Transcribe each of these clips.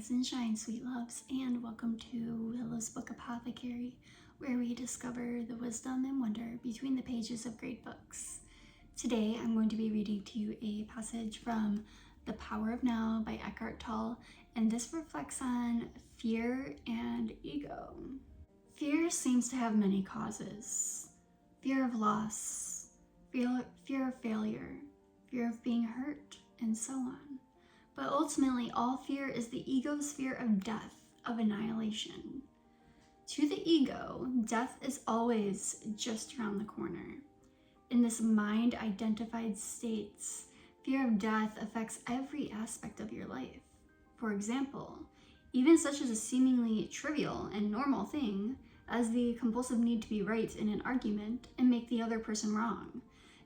Rise and shine, sweet loves, and welcome to Willow's book Apothecary, where we discover the wisdom and wonder between the pages of great books. Today, I'm going to be reading to you a passage from The Power of Now by Eckhart Tolle, and this reflects on fear and ego. Fear seems to have many causes. Fear of loss, fear of failure, fear of being hurt, and so on. But ultimately, all fear is the ego's fear of death, of annihilation. To the ego, death is always just around the corner. In this mind-identified state, fear of death affects every aspect of your life. For example, even such as a seemingly trivial and normal thing as the compulsive need to be right in an argument and make the other person wrong.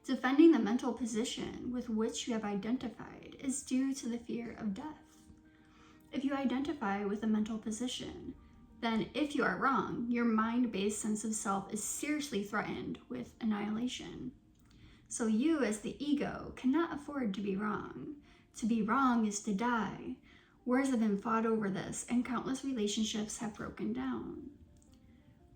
Defending the mental position with which you have identified is due to the fear of death. If you identify with a mental position, then if you are wrong, your mind-based sense of self is seriously threatened with annihilation. So you, as the ego, cannot afford to be wrong. To be wrong is to die. Wars have been fought over this, and countless relationships have broken down.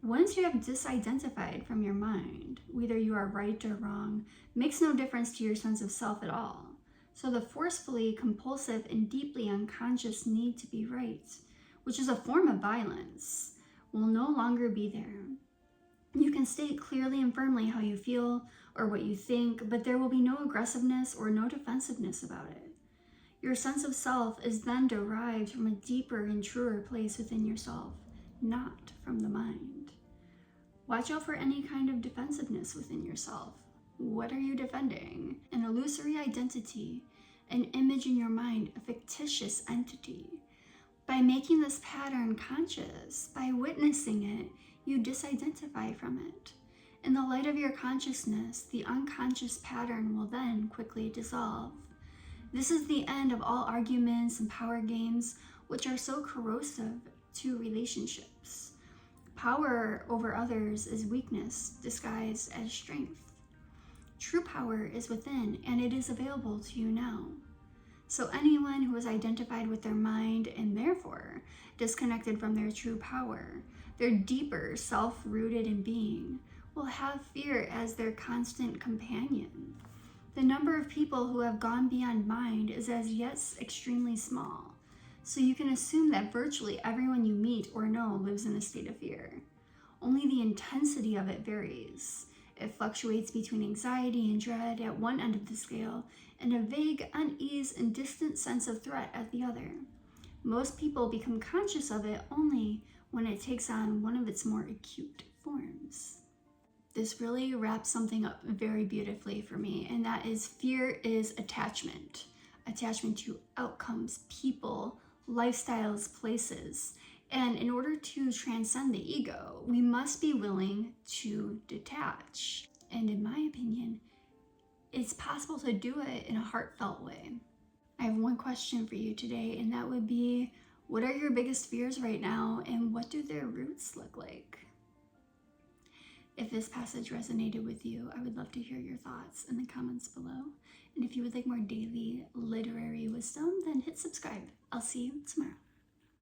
Once you have disidentified from your mind, whether you are right or wrong makes no difference to your sense of self at all. So the forcefully compulsive and deeply unconscious need to be right, which is a form of violence, will no longer be there. You can state clearly and firmly how you feel or what you think, but there will be no aggressiveness or no defensiveness about it. Your sense of self is then derived from a deeper and truer place within yourself, not from the mind. Watch out for any kind of defensiveness within yourself. What are you defending? An illusory identity, an image in your mind, a fictitious entity. By making this pattern conscious, by witnessing it, you disidentify from it. In the light of your consciousness, the unconscious pattern will then quickly dissolve. This is the end of all arguments and power games, which are so corrosive to relationships. Power over others is weakness disguised as strength. True power is within, and it is available to you now. So anyone who is identified with their mind and therefore disconnected from their true power, their deeper self-rooted in being, will have fear as their constant companion. The number of people who have gone beyond mind is as yet extremely small. So you can assume that virtually everyone you meet or know lives in a state of fear. Only the intensity of it varies. It fluctuates between anxiety and dread at one end of the scale and a vague unease and distant sense of threat at the other. Most people become conscious of it only when it takes on one of its more acute forms. This really wraps something up very beautifully for me, and that is fear is attachment. Attachment to outcomes, people, lifestyles, places. And in order to transcend the ego, we must be willing to detach. And in my opinion, it's possible to do it in a heartfelt way. I have one question for you today, and that would be, what are your biggest fears right now, and what do their roots look like? If this passage resonated with you, I would love to hear your thoughts in the comments below. And if you would like more daily literary wisdom, then hit subscribe. I'll see you tomorrow.